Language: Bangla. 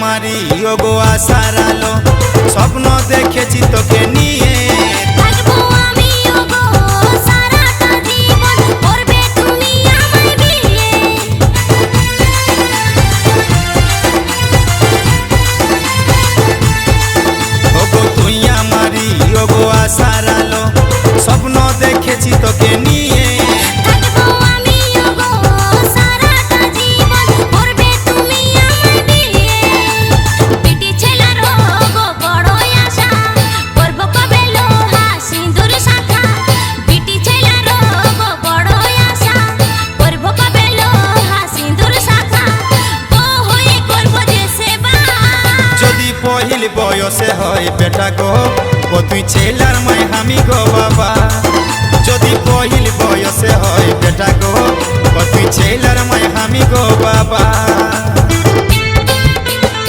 মারি ওগো আশার আলো স্বপ্ন দেখেছি তোকে নিয়ে থাকবো আমি ওগো সারাটা জীবন করবে তুমি আমায় বিয়ে ওগো তুই আমারি ওগো আশার আলো স্বপ্ন দেখেছি তোকে নিয়ে থাকবো আমি ওগো সারাটা জীবন করবে তুমি আমায় বিয়ে পিটি ছেলার ওগো বড় আশা করব কবে লোহা সিঁদুর শাখা পিটি ছেলার ওগো বড় আশা করব কবে লোহা সিঁদুর শাখা ও হয়ে করব যে সেবা যদি পহিল বয়সে হয় বেটা গো ও তুই ছেলার মাই আমি গো বাবা যদি পহিল বয়সে হয় বেটা গো ও তুই ছেলার মাই আমি গো বাবা।